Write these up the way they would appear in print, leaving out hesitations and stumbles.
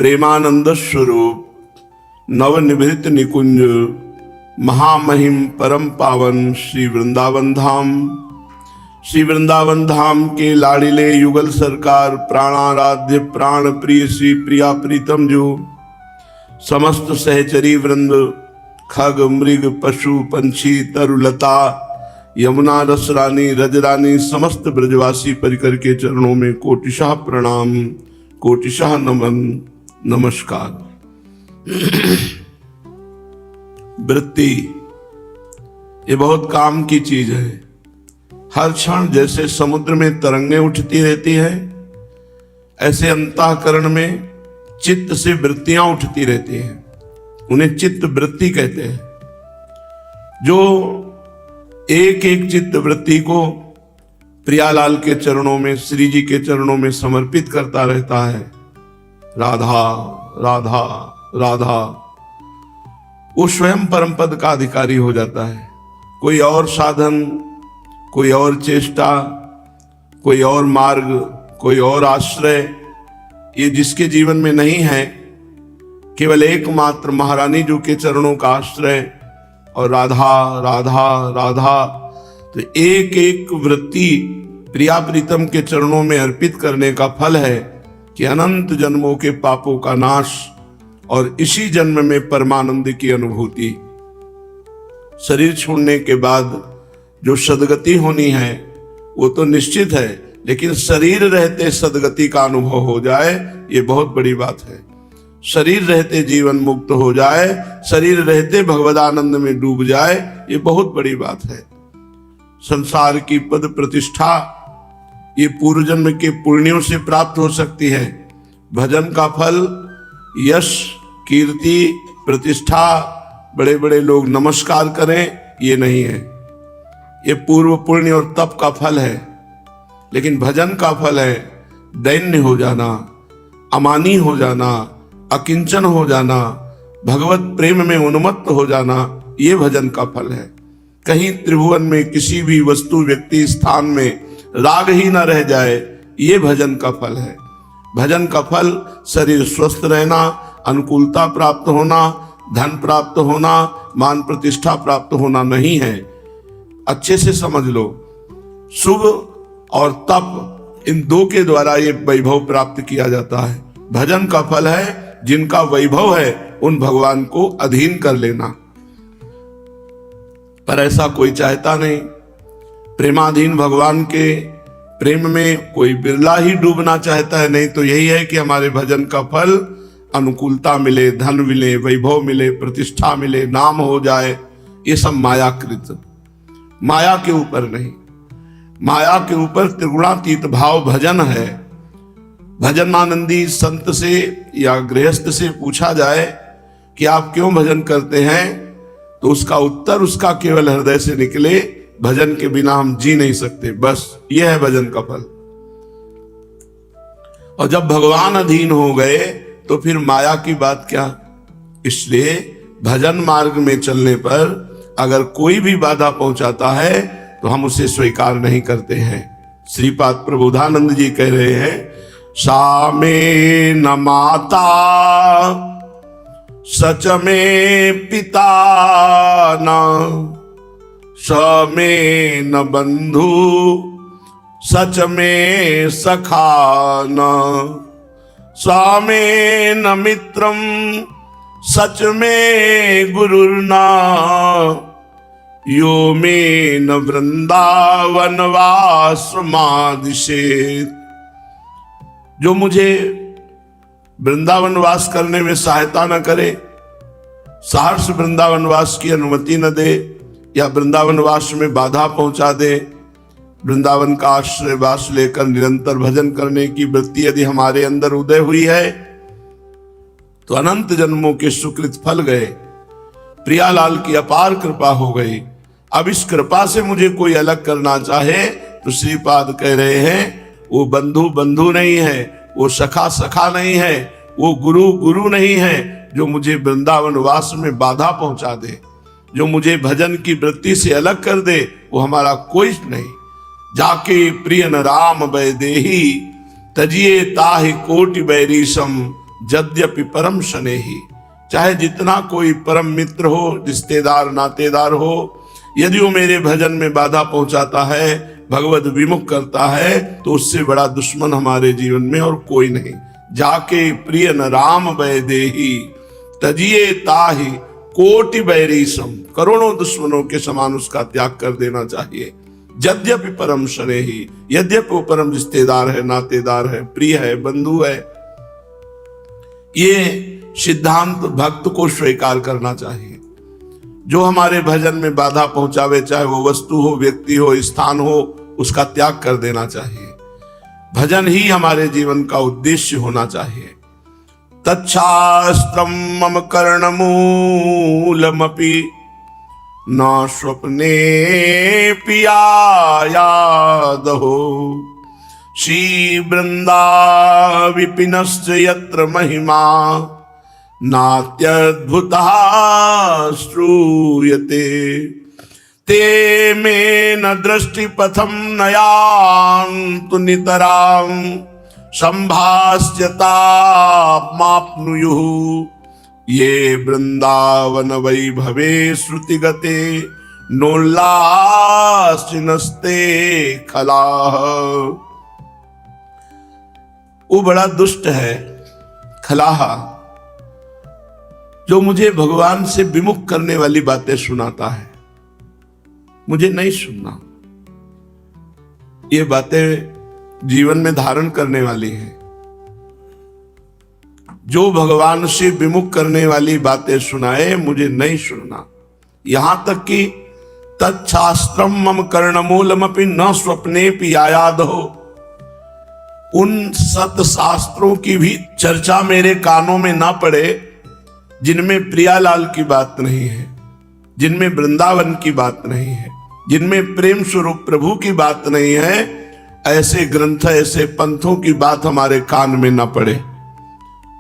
प्रेमानंद स्वरूप नवनिभृत निकुंज महामहिम परम पावन श्री वृंदावन धाम, श्री वृंदावन धाम के लाड़िले युगल सरकार प्राणाराध्य प्राण प्रिय श्री प्रिया प्रीतम जो समस्त सहचरी वृंद खग मृग पशु पंछी तरुलता यमुना रसरानी रजरानी समस्त ब्रजवासी परिकर के चरणों में कोटिशाह प्रणाम, कोटिशाह नमन, नमस्कार। वृत्ति ये बहुत काम की चीज है। हर क्षण जैसे समुद्र में तरंगें उठती रहती है, ऐसे अंतःकरण में चित्त से वृत्तियां उठती रहती हैं। उन्हें चित्त वृत्ति कहते हैं। जो एक एक चित्त वृत्ति को प्रियालाल के चरणों में, श्री जी के चरणों में समर्पित करता रहता है, राधा राधा राधा, वो स्वयं परम पद का अधिकारी हो जाता है। कोई और साधन, कोई और चेष्टा, कोई और मार्ग, कोई और आश्रय ये जिसके जीवन में नहीं है, केवल एकमात्र महारानी जी के चरणों का आश्रय और राधा राधा राधा। तो एक एक वृत्ति प्रिया प्रीतम के चरणों में अर्पित करने का फल है कि अनंत जन्मों के पापों का नाश और इसी जन्म में परमानंद की अनुभूति। शरीर छोड़ने के बाद जो सदगति होनी है वो तो निश्चित है, लेकिन शरीर रहते सदगति का अनुभव हो जाए ये बहुत बड़ी बात है। शरीर रहते जीवन मुक्त हो जाए, शरीर रहते भगवदानंद में डूब जाए, ये बहुत बड़ी बात है। संसार की पद प्रतिष्ठा ये पूर्व जन्म के पुण्यों से प्राप्त हो सकती है। भजन का फल यश कीर्ति प्रतिष्ठा, बड़े बड़े लोग नमस्कार करें, ये नहीं है। ये पूर्व पुण्य और तप का फल है। लेकिन भजन का फल है दैन्य हो जाना, अमानी हो जाना, अकिंचन हो जाना, भगवत प्रेम में उन्मत्त हो जाना, ये भजन का फल है। कहीं त्रिभुवन में किसी भी वस्तु व्यक्ति स्थान में राग ही न रह जाए, ये भजन का फल है। भजन का फल शरीर स्वस्थ रहना, अनुकूलता प्राप्त होना, धन प्राप्त होना, मान प्रतिष्ठा प्राप्त होना नहीं है। अच्छे से समझ लो, शुभ और तप इन दो के द्वारा ये वैभव प्राप्त किया जाता है। भजन का फल है जिनका वैभव है उन भगवान को अधीन कर लेना, पर ऐसा कोई चाहता नहीं। प्रेमाधीन भगवान के प्रेम में कोई बिरला ही डूबना चाहता है। नहीं तो यही है कि हमारे भजन का फल अनुकूलता मिले, धन मिले, वैभव मिले, प्रतिष्ठा मिले, नाम हो जाए, ये सब मायाकृत, माया के ऊपर नहीं। माया के ऊपर त्रिगुणातीत भाव भजन है। भजनानंदी संत से या गृहस्थ से पूछा जाए कि आप क्यों भजन करते हैं, तो उसका उत्तर उसका केवल हृदय से निकले, भजन के बिना हम जी नहीं सकते, बस यह है भजन का फल। और जब भगवान अधीन हो गए तो फिर माया की बात क्या। इसलिए भजन मार्ग में चलने पर अगर कोई भी बाधा पहुंचाता है तो हम उसे स्वीकार नहीं करते हैं। श्रीपाद प्रबोधानंद जी कह रहे हैं, सा में न माता सच में पिता न, स में न बंधु सच में सखा न, सा में न मित्रम सच में गुरुर्ना, यो में न वृंदावन वासमादिशेत। जो मुझे वृंदावन वास करने में सहायता न करे, सहर्ष वृंदावन वास की अनुमति न दे या वृंदावन वास में बाधा पहुंचा दे, वृंदावन का आश्रय वास लेकर निरंतर भजन करने की वृत्ति यदि हमारे अंदर उदय हुई है तो अनंत जन्मों के सुकृत फल गए। प्रियालाल की अपार कृपा हो गई। अब इस कृपा से मुझे कोई अलग करना चाहे तो श्रीपाद कह रहे हैं, वो बंधु बंधु नहीं है, वो सखा सखा नहीं है, वो गुरु गुरु नहीं है, जो मुझे वृंदावन वास में बाधा पहुंचा दे, जो मुझे भजन की वृत्ति से अलग कर दे, वो हमारा कोई नहीं। जाके प्रियन राम वैदेही तजिए ताहि कोटि बैरीशम, यद्यपि परम शनेही, चाहे जितना कोई परम मित्र हो, रिश्तेदार नातेदार हो, यदि वो मेरे भजन में बाधा पहुंचाता है, भगवत विमुख करता है, तो उससे बड़ा दुश्मन हमारे जीवन में और कोई नहीं। जाके प्रिय न राम वैदेही, तजिए ताहि कोटि बैरी सम, करोड़ों दुश्मनों के समान उसका त्याग कर देना चाहिए। यद्यपि परम शनेही, यद्यपि वो परम रिश्तेदार है, नातेदार है, प्रिय है, बंधु है, ये सिद्धांत भक्त को स्वीकार करना चाहिए। जो हमारे भजन में बाधा पहुंचावे, चाहे वो वस्तु हो, व्यक्ति हो, स्थान हो, उसका त्याग कर देना चाहिए। भजन ही हमारे जीवन का उद्देश्य होना चाहिए। तच्छास्त्रम मम कर्णमूलमपि न स्वप्ने पियायादहो, श्री वृंदा विपिनश्च यत्र महिमा नात्यद्भुतः श्रूयते, ते मे न दृष्टिपथं नयान्तु नितरां, संभास्यतामाप्नुयुः ये वृंदावन वैभवे श्रुतिगते, नोल्लासिनस्ते खलाः। वो बड़ा दुष्ट है खलाहा, जो मुझे भगवान से विमुख करने वाली बातें सुनाता है। मुझे नहीं सुनना। ये बातें जीवन में धारण करने वाली हैं। जो भगवान से विमुख करने वाली बातें सुनाए, मुझे नहीं सुनना। यहां तक कि तच्छास्त्रम मम कर्णमूलमपि न स्वप्ने पियायादहो, उन सतशास्त्रों की भी चर्चा मेरे कानों में ना पड़े जिनमें प्रियालाल की बात नहीं है, जिनमें वृंदावन की बात नहीं है, जिनमें प्रेम स्वरूप प्रभु की बात नहीं है। ऐसे ग्रंथ, ऐसे पंथों की बात हमारे कान में न पड़े।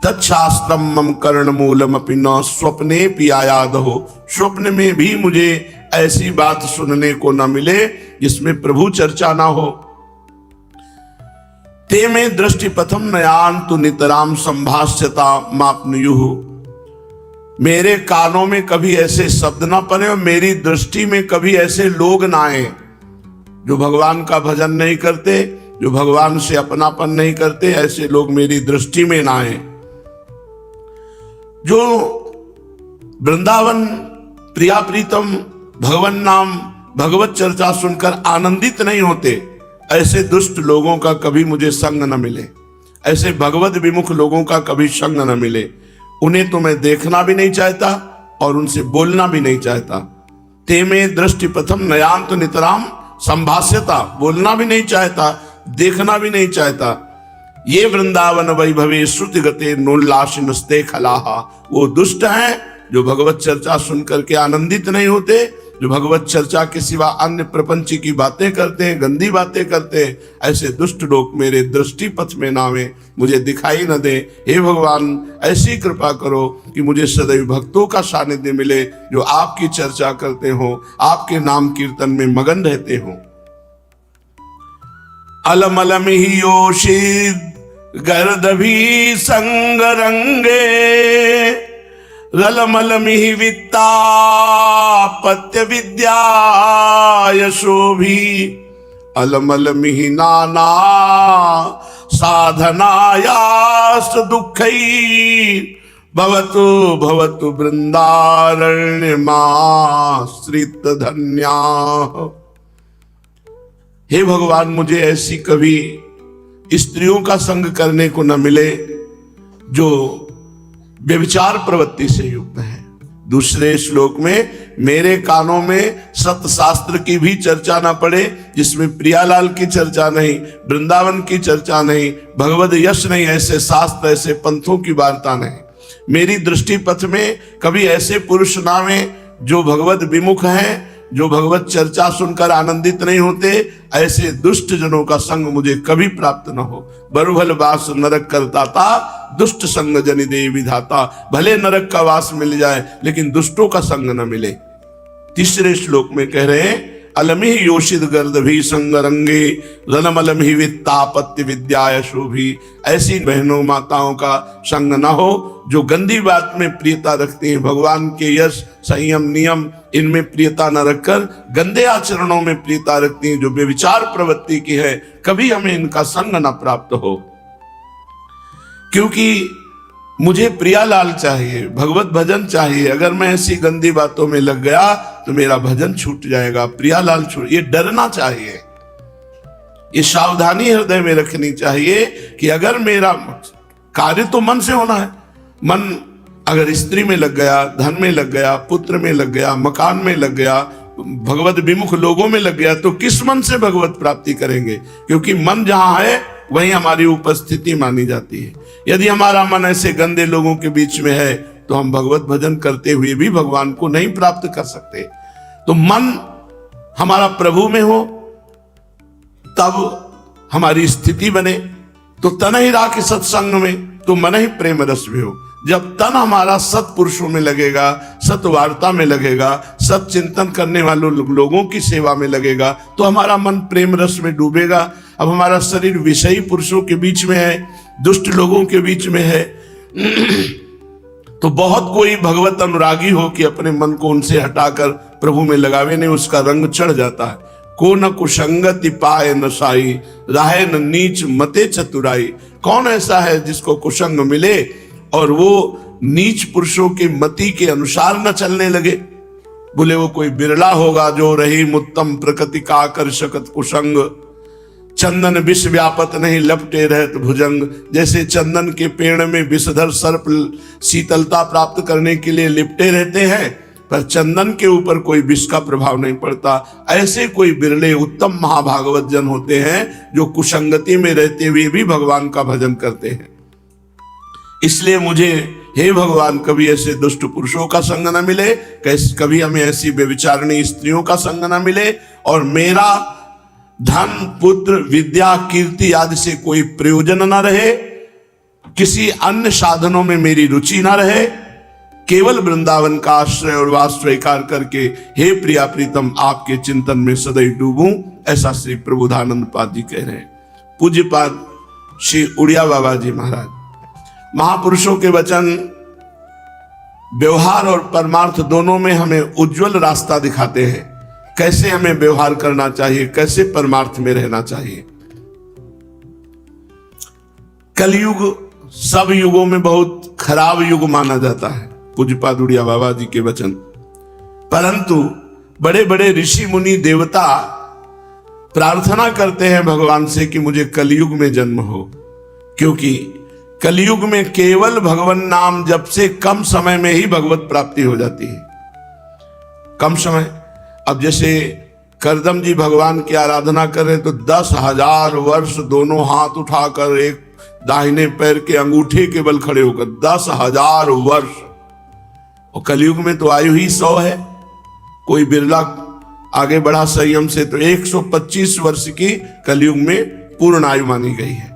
तच्छास्त्रम मम कर्णमूलमपि न स्वप्ने पियायादहो, स्वप्न में भी मुझे ऐसी बात सुनने को न मिले जिसमें प्रभु चर्चा ना हो। ते में दृष्टिपथम नयान्तु नितराम संभाष्यता मापनुयुः, मेरे कानों में कभी ऐसे शब्द ना पड़े और मेरी दृष्टि में कभी ऐसे लोग ना आए जो भगवान का भजन नहीं करते, जो भगवान से अपनापन नहीं करते। ऐसे लोग मेरी दृष्टि में ना आए। जो वृंदावन प्रिया प्रीतम भगवान नाम भगवत चर्चा सुनकर आनंदित नहीं होते, ऐसे दुष्ट लोगों का कभी मुझे संग न मिले। ऐसे भगवत विमुख लोगों का कभी संग न मिले। उन्हें तो मैं देखना भी नहीं चाहता और उनसे बोलना भी नहीं चाहता। ते में दृष्टिपथम नयान्त नितराम संभाष्यता, बोलना भी नहीं चाहता, देखना भी नहीं चाहता। ये वृंदावन वैभवे श्रुतिगते नोल्लासिनस्ते खलाहा, वो दुष्ट हैं जो भगवत चर्चा सुनकर के आनंदित नहीं होते, जो भगवत चर्चा के सिवा अन्य प्रपंच की बातें करते हैं, गंदी बातें करते हैं। ऐसे दुष्ट लोग मेरे दृष्टि पथ में ना आवे, मुझे दिखाई न दे। हे भगवान, ऐसी कृपा करो कि मुझे सदैव भक्तों का सानिध्य मिले जो आपकी चर्चा करते हो, आपके नाम कीर्तन में मगन रहते हो। अलमलम ही योषित गर्दभी संग रंगे, रलमलमिहि वित्तापत्य विद्या यशोभी, अलमलमिहि नाना साधनायास दुःखै, भवतु भवतु वृंदारण्यमाश्रित धन्या। हे भगवान, मुझे ऐसी कभी स्त्रियों का संग करने को न मिले जो व्यभिचार प्रवृत्ति से युक्त है। दूसरे श्लोक में मेरे कानों में सतशास्त्र की भी चर्चा ना पड़े, जिसमें प्रियालाल की चर्चा नहीं, वृंदावन की चर्चा नहीं, भगवत यश नहीं, ऐसे शास्त्र, ऐसे पंथों की वार्ता नहीं। मेरी दृष्टि पथ में कभी ऐसे पुरुष ना आवे जो भगवत विमुख हैं, जो भगवत चर्चा सुनकर आनंदित नहीं होते। ऐसे दुष्ट जनों का संग मुझे कभी प्राप्त न हो। बरुभल वास नरक करता था, दुष्ट संग जनि दे विधाता। भले नरक का वास मिल जाए लेकिन दुष्टों का संग न मिले। तीसरे श्लोक में कह रहे हैं, अलम ही योषित गर्द भी संगरंगे रनमलम ही वित्तापत्य विद्या शोभी। ऐसी बहनों माताओं का संग न हो जो गंदी बात में प्रियता रखती हैं। भगवान के यश संयम नियम इनमें प्रियता न रखकर गंदे आचरणों में प्रियता रखती हैं, जो बेविचार प्रवृत्ति की है। कभी हमें इनका संग न प्राप्त हो, क्योंकि मुझे प्रियालाल चाहिए, भगवत भजन चाहिए। अगर मैं ऐसी गंदी बातों में लग गया तो मेरा भजन छूट जाएगा, प्रियालाल छूट। ये डरना चाहिए, ये सावधानी हृदय में रखनी चाहिए कि अगर मेरा कार्य तो मन से होना है, मन अगर स्त्री में लग गया, धन में लग गया, पुत्र में लग गया, मकान में लग गया, भगवत विमुख लोगों में लग गया, तो किस मन से भगवत प्राप्ति करेंगे? क्योंकि मन जहां है वहीं हमारी उपस्थिति मानी जाती है। यदि हमारा मन ऐसे गंदे लोगों के बीच में है तो हम भगवत भजन करते हुए भी भगवान को नहीं प्राप्त कर सकते। तो मन हमारा प्रभु में हो तब हमारी स्थिति बने। तो तन ही राख सत्संग में तो मन ही प्रेम रस में हो। जब तन हमारा सत्पुरुषों में लगेगा, सत्वार्ता में लगेगा, सत चिंतन करने वालों लोगों की सेवा में लगेगा, तो हमारा मन प्रेम रस में डूबेगा। अब हमारा शरीर विषयी पुरुषों के बीच में है, दुष्ट लोगों के बीच में है, तो बहुत कोई भगवत अनुरागी हो कि अपने मन को उनसे हटाकर प्रभु में लगावे नहीं, उसका रंग चढ़ जाता है। को न कुसंगति पाए न साई, राहे न नीच मते चतुराई। कौन ऐसा है जिसको कुसंग मिले और वो नीच पुरुषों की मति के अनुसार न चलने लगे? बोले वो कोई बिरला होगा जो रही मुत्तम प्रकृति का आकर्षक कुसंग। चंदन विष व्यापत नहीं लपटे रहत भुजंग। जैसे चंदन के पेड़ में विषधर सर्प शीतलता प्राप्त करने के लिए लिपटे रहते हैं, पर चंदन के ऊपर कोई विष का प्रभाव नहीं पड़ता। ऐसे कोई बिरले उत्तम महाभागवत जन होते हैं जो कुसंगति में रहते हुए भी भगवान का भजन करते हैं। इसलिए मुझे हे भगवान कभी ऐसे दुष्ट पुरुषों का संग न मिले, कभी हमें ऐसी व्यभिचारिणी स्त्रियों का संग न मिले, और मेरा धन पुत्र विद्या कीर्ति आदि से कोई प्रयोजन न रहे, किसी अन्य साधनों में मेरी रुचि न रहे, केवल वृंदावन का आश्रय और वास स्वीकार करके हे प्रिया प्रीतम आपके चिंतन में सदैव डूबूं। ऐसा श्री प्रबोधानंद पाद जी कह रहे हैं। पूज्यपाद श्री उड़िया बाबा जी महाराज। महापुरुषों के वचन व्यवहार और परमार्थ दोनों में हमें उज्जवल रास्ता दिखाते हैं, कैसे हमें व्यवहार करना चाहिए, कैसे परमार्थ में रहना चाहिए। कलयुग सब युगों में बहुत खराब युग माना जाता है, पूज्यपाद उड़िया बाबा जी के वचन। परंतु बड़े बड़े ऋषि मुनि देवता प्रार्थना करते हैं भगवान से कि मुझे कलयुग में जन्म हो, क्योंकि कलयुग में केवल भगवान नाम जप से कम समय में ही भगवत प्राप्ति हो जाती है। कम समय, अब जैसे करदम जी भगवान की आराधना कर रहे तो 10,000 वर्ष दोनों हाथ उठाकर एक दाहिने पैर के अंगूठे के बल खड़े होकर 10,000 वर्ष। और कलयुग में तो आयु ही 100 है, कोई बिरला आगे बढ़ा संयम से तो 125 वर्ष की कलयुग में पूर्ण आयु मानी गई है।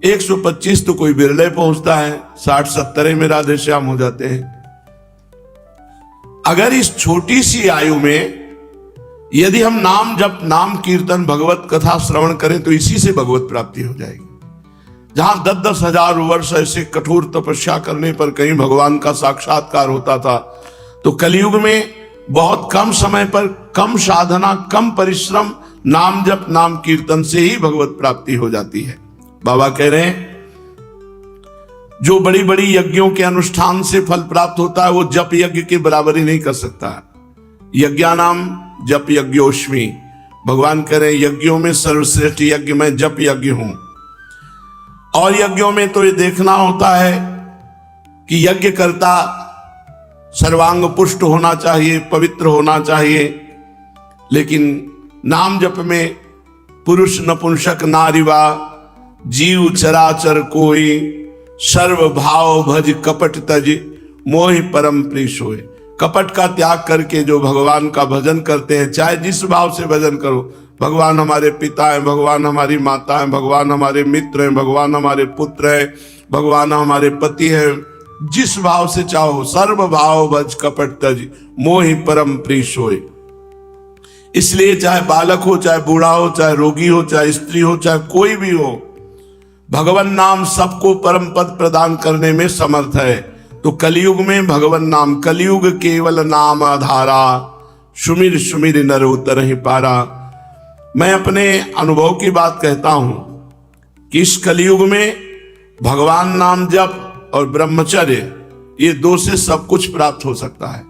125 तो कोई बिरले पहुंचता है, 60-70 में राधे श्याम हो जाते हैं। अगर इस छोटी सी आयु में यदि हम नाम जप नाम कीर्तन भगवत कथा श्रवण करें तो इसी से भगवत प्राप्ति हो जाएगी। जहां 10-10 हजार वर्ष ऐसे कठोर तपस्या करने पर कहीं भगवान का साक्षात्कार होता था, तो कलयुग में बहुत कम समय पर कम साधना कम परिश्रम नाम जप नाम कीर्तन से ही भगवत प्राप्ति हो जाती है। बाबा कह रहे हैं जो बड़ी बड़ी यज्ञों के अनुष्ठान से फल प्राप्त होता है वो जप यज्ञ की बराबरी नहीं कर सकता। यज्ञानाम जप यज्ञोस्मि, भगवान कह रहे हैं यज्ञों में सर्वश्रेष्ठ यज्ञ मैं जप यज्ञ हूं। और यज्ञों में तो ये देखना होता है कि यज्ञ करता सर्वांग पुष्ट होना चाहिए, पवित्र होना चाहिए। लेकिन नाम जप में पुरुष नपुंसक नारीवा जीव चराचर कोई, सर्व भाव भज कपट तज मोहि परम प्रीश होए। कपट का त्याग करके जो भगवान का भजन करते हैं, चाहे जिस भाव से भजन करो, भगवान हमारे पिता हैं, भगवान हमारी माता हैं, भगवान हमारे मित्र हैं, भगवान हमारे पुत्र हैं, भगवान हमारे पति हैं, जिस भाव से चाहो, सर्व भाव भज कपट तज मोहि परम प्रीश होए। इसलिए चाहे बालक हो, चाहे बूढ़ा हो, चाहे रोगी हो, चाहे स्त्री हो, चाहे कोई भी हो, भगवान नाम सबको परम पद प्रदान करने में समर्थ है। तो कलयुग में भगवान नाम, कलयुग केवल नाम आधारा, सुमिर सुमिर नर उतर ही पारा। मैं अपने अनुभव की बात कहता हूं कि इस कलयुग में भगवान नाम जप और ब्रह्मचर्य, ये दो से सब कुछ प्राप्त हो सकता है।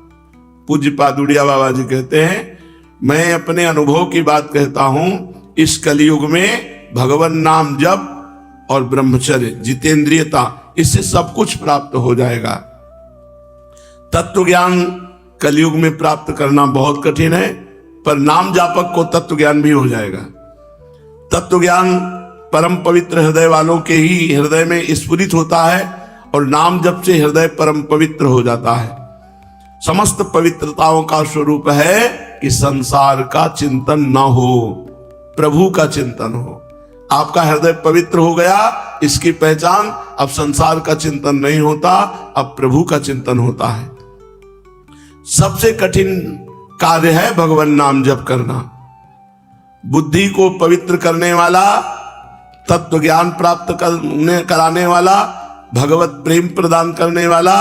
पूज्य पादुड़िया बाबा जी कहते हैं, मैं अपने अनुभव की बात कहता हूं, इस कलयुग में भगवान नाम जप और ब्रह्मचर्य, जितेंद्रियता, इससे सब कुछ प्राप्त हो जाएगा। तत्व ज्ञान कलयुग में प्राप्त करना बहुत कठिन है, पर नाम जापक को तत्व ज्ञान भी हो जाएगा। तत्व ज्ञान परम पवित्र हृदय वालों के ही हृदय में स्फुरित होता है और नाम जप से हृदय परम पवित्र हो जाता है। समस्त पवित्रताओं का स्वरूप है कि संसार का चिंतन न हो, प्रभु का चिंतन हो। आपका हृदय पवित्र हो गया, इसकी पहचान अब संसार का चिंतन नहीं होता, अब प्रभु का चिंतन होता है। सबसे कठिन कार्य है भगवान नाम जप करना। बुद्धि को पवित्र करने वाला, तत्व ज्ञान प्राप्त कराने वाला, भगवत प्रेम प्रदान करने वाला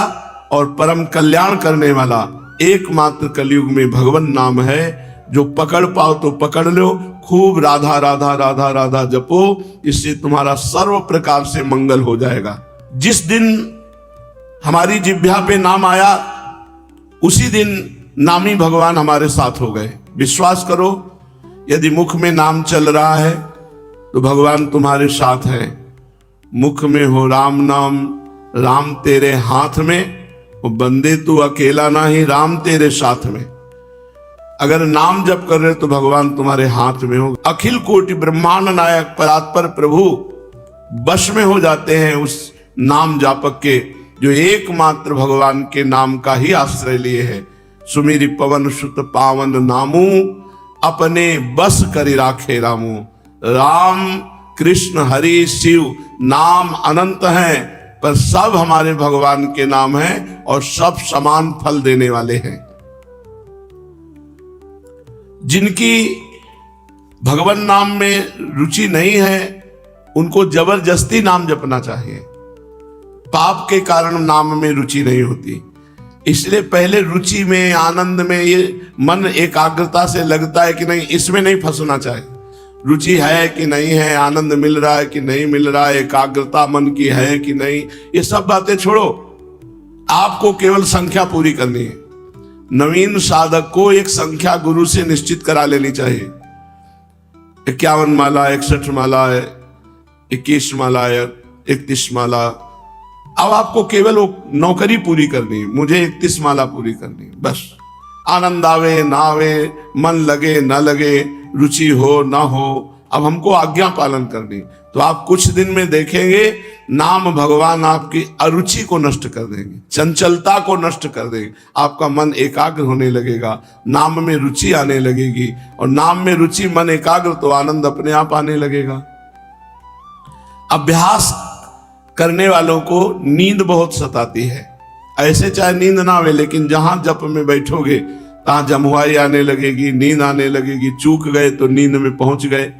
और परम कल्याण करने वाला एकमात्र कलयुग में भगवान नाम है। जो पकड़ पाओ तो पकड़ लो, खूब राधा राधा राधा राधा जपो, इससे तुम्हारा सर्व प्रकार से मंगल हो जाएगा। जिस दिन हमारी जिह्वा पे नाम आया, उसी दिन नामी भगवान हमारे साथ हो गए। विश्वास करो, यदि मुख में नाम चल रहा है तो भगवान तुम्हारे साथ है। मुख में हो राम नाम, राम तेरे हाथ में, वो बंदे तू अकेला ना ही, राम तेरे साथ में। अगर नाम जप कर रहे तो भगवान तुम्हारे हाथ में हो। अखिल कोटि ब्रह्मांड नायक परात्पर प्रभु वश में हो जाते हैं उस नाम जापक के, जो एकमात्र भगवान के नाम का ही आश्रय लिए है। सुमिरि पवन सुत पावन नामू, अपने बस करि राखे रामू। राम कृष्ण हरि शिव नाम अनंत हैं, पर सब हमारे भगवान के नाम हैं और सब समान फल देने वाले हैं। जिनकी भगवान नाम में रुचि नहीं है, उनको जबरदस्ती नाम जपना चाहिए। पाप के कारण नाम में रुचि नहीं होती, इसलिए पहले रुचि में, आनंद में, ये मन एकाग्रता से लगता है कि नहीं, इसमें नहीं फंसना चाहिए। रुचि है कि नहीं है, आनंद मिल रहा है कि नहीं मिल रहा है, एकाग्रता मन की है कि नहीं, ये सब बातें छोड़ो। आपको केवल संख्या पूरी करनी है। नवीन साधक को एक संख्या गुरु से निश्चित करा लेनी चाहिए। 51 माला, 61 माला है, 21 माला है, 31 माला। अब आपको केवल वो नौकरी पूरी करनी है, मुझे 31 माला पूरी करनी है, बस। आनंद आवे ना आवे, मन लगे ना लगे, रुचि हो ना हो, अब हमको आज्ञा पालन करनी। तो आप कुछ दिन में देखेंगे नाम भगवान आपकी अरुचि को नष्ट कर देंगे, चंचलता को नष्ट कर देंगे। आपका मन एकाग्र होने लगेगा, नाम में रुचि आने लगेगी, और नाम में रुचि, मन एकाग्र, तो आनंद अपने आप आने लगेगा। अभ्यास करने वालों को नींद बहुत सताती है। ऐसे चाहे नींद ना आवे, लेकिन जहां जप में बैठोगे तहां जमुआई आने लगेगी, नींद आने लगेगी। चूक गए तो नींद में पहुंच गए।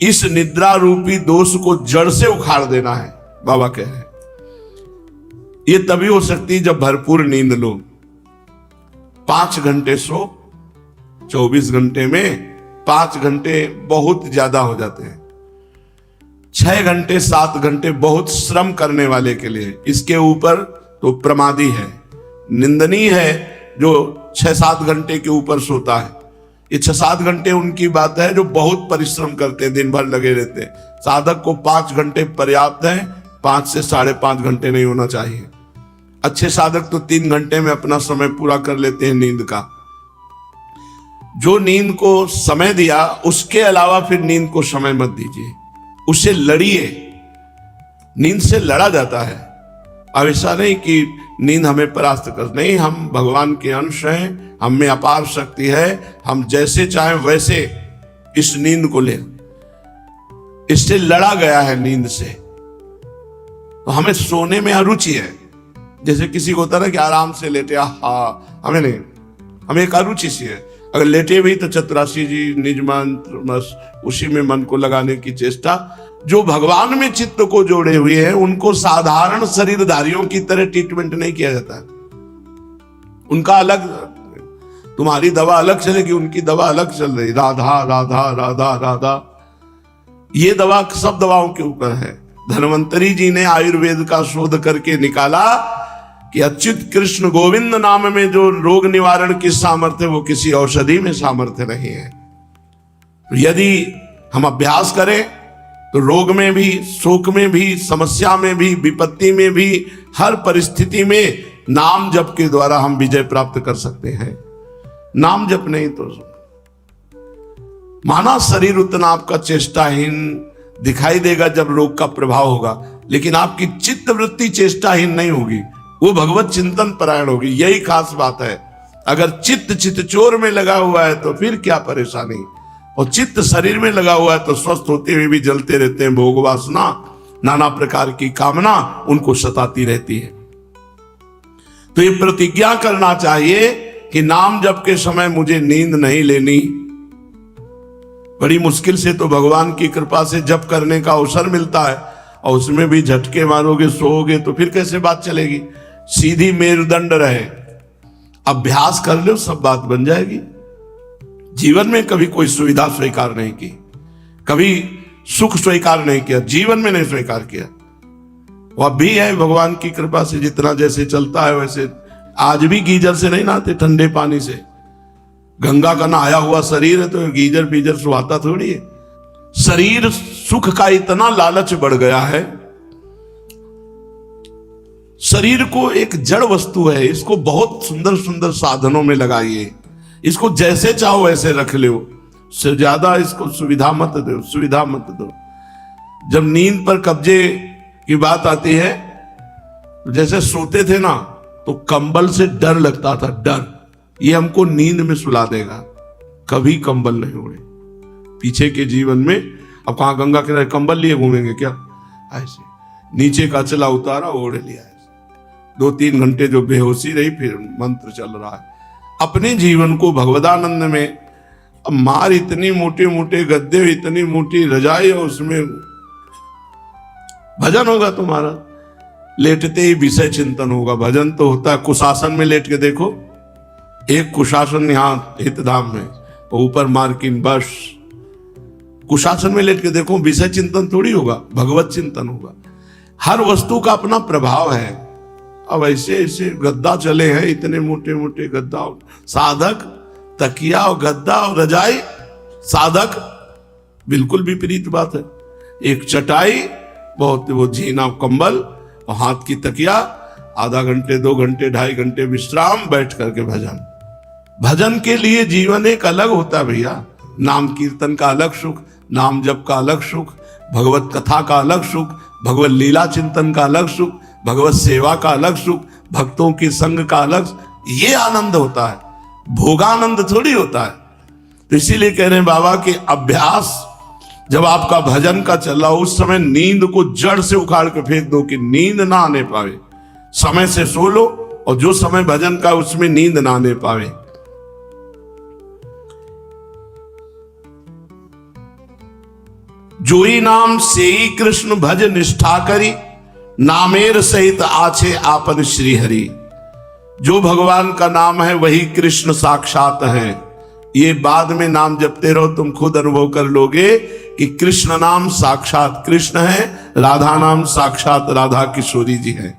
इस निद्रा रूपी दोष को जड़ से उखाड़ देना है, बाबा कह रहे हैं। ये तभी हो सकती है जब भरपूर नींद लो। 5 घंटे सो, 24 घंटे में 5 घंटे बहुत ज्यादा हो जाते हैं। 6 घंटे 7 घंटे बहुत श्रम करने वाले के लिए, इसके ऊपर तो प्रमादी है, निंदनीय है जो 6-7 घंटे के ऊपर सोता है। ये 6-7 घंटे उनकी बात है जो बहुत परिश्रम करते हैं, दिन भर लगे रहते हैं। साधक को 5 घंटे पर्याप्त है, 5 से 5.5 घंटे नहीं होना चाहिए। अच्छे साधक तो 3 घंटे में अपना समय पूरा कर लेते हैं नींद का। जो नींद को समय दिया, उसके अलावा फिर नींद को समय मत दीजिए, उससे लड़िए। नींद से लड़ा जाता है। अब ऐसा नहीं कि नींद हमें परास्त कर, नहीं, हम भगवान के अंश हैं, हम में अपार शक्ति है, हम जैसे चाहें वैसे इस नींद को लें। इससे लड़ा गया है नींद से, तो हमें सोने में अरुचि है। जैसे किसी को होता है ना कि आराम से लेटे, हमें नहीं, हमें एक अरुचि सी है। अगर लेटे भी तो चतुराशी जी निज मंत्र बस उसी में मन को लगाने की चेष्टा। जो भगवान में चित्त को जोड़े हुए हैं उनको साधारण शरीरधारियों की तरह ट्रीटमेंट नहीं किया जाता है। उनका अलग, तुम्हारी दवा अलग चलेगी, उनकी दवा अलग चल रही, राधा राधा राधा राधा। ये दवा सब दवाओं के ऊपर है। धन्वंतरी जी ने आयुर्वेद का शोध करके निकाला कि अच्युत कृष्ण गोविंद नाम में जो रोग निवारण की सामर्थ्य वो किसी औषधि में सामर्थ्य नहीं है। तो यदि हम अभ्यास करें तो रोग में भी, शोक में भी, समस्या में भी, विपत्ति में भी, हर परिस्थिति में नाम जप के द्वारा हम विजय प्राप्त कर सकते हैं। नाम जप नहीं तो माना शरीर उतना आपका चेष्टाहीन दिखाई देगा जब रोग का प्रभाव होगा, लेकिन आपकी चित्त वृत्ति चेष्टाहीन नहीं होगी, वो भगवत चिंतन परायण होगी। यही खास बात है। अगर चित्त चोर में लगा हुआ है तो फिर क्या परेशानी, और चित्त शरीर में लगा हुआ है तो स्वस्थ होते हुए भी जलते रहते हैं। भोग वासना, नाना प्रकार की कामना उनको सताती रहती है। तो ये प्रतिज्ञा करना चाहिए कि नाम जप के समय मुझे नींद नहीं लेनी। बड़ी मुश्किल से तो भगवान की कृपा से जप करने का अवसर मिलता है, और उसमें भी झटके मारोगे, सोओगे तो फिर कैसे बात चलेगी। सीधी मेरुदंड रहे, अभ्यास कर लो, सब बात बन जाएगी। जीवन में कभी कोई सुविधा स्वीकार नहीं की, कभी सुख स्वीकार नहीं किया, जीवन में नहीं स्वीकार किया। वह भी है भगवान की कृपा से, जितना जैसे चलता है वैसे। आज भी गीजर से नहीं नहाते, ठंडे पानी से। गंगा का नहाया हुआ शरीर है तो गीजर पीजर सुहाता थोड़ी है। शरीर सुख का इतना लालच बढ़ गया है। शरीर को एक जड़ वस्तु है, इसको बहुत सुंदर सुंदर साधनों में लगाइए, इसको जैसे चाहो वैसे रख लो, से ज्यादा इसको सुविधा मत दो, सुविधा मत दो। जब नींद पर कब्जे की बात आती है, जैसे सोते थे ना तो कंबल से डर लगता था, डर ये हमको नींद में सुला देगा, कभी कंबल नहीं ओढ़े। पीछे के जीवन में अब कहां गंगा किनारे कंबल लिए घूमेंगे क्या, ऐसे नीचे का चला उतारा ओढ़ लिया। 2-3 घंटे जो बेहोशी रही, फिर मंत्र चल रहा है। अपने जीवन को भगवदानंद में, अब मार इतनी मोटे मोटे गद्दे, इतनी मोटी रजाई, और उसमें भजन होगा तुम्हारा। लेटते ही विषय चिंतन होगा। भजन तो होता है कुशासन में लेट के देखो, एक कुशासन यहाँ हितधाम में, ऊपर मार्किन, बस कुशासन में लेट के देखो, विषय चिंतन थोड़ी होगा, भगवत चिंतन होगा। हर वस्तु का अपना प्रभाव है। अब ऐसे ऐसे गद्दा चले हैं, इतने मोटे मोटे गद्दा, साधक तकिया और गद्दा और रजाई, साधक बिल्कुल विपरीत बात है। एक चटाई, बहुत वो झीना कंबल और हाथ की तकिया, आधा घंटे 2 घंटे 2.5 घंटे विश्राम, बैठ करके भजन। भजन के लिए जीवन एक अलग होता है भैया। नाम कीर्तन का अलग सुख, नाम जप का अलग सुख, भगवत कथा का अलग सुख, भगवत लीला चिंतन का अलग सुख, भगवत सेवा का अलग सुख, भक्तों की संग का अलग, ये आनंद होता है, भोगानंद थोड़ी होता है। तो इसीलिए कह रहे हैं बाबा कि अभ्यास जब आपका भजन का चल रहा, उस समय नींद को जड़ से उखाड़ के फेंक दो कि नींद ना आने पावे। समय से सो लो, और जो समय भजन का उसमें नींद ना आने पावे। जोई नाम सेई कृष्ण भज निष्ठा करी, नामेर सहित आछे आपन श्री हरि। जो भगवान का नाम है वही कृष्ण साक्षात है। ये बाद में नाम जपते रहो, तुम खुद अनुभव कर लोगे कि कृष्ण नाम साक्षात कृष्ण है, राधा नाम साक्षात राधा किशोरी जी है।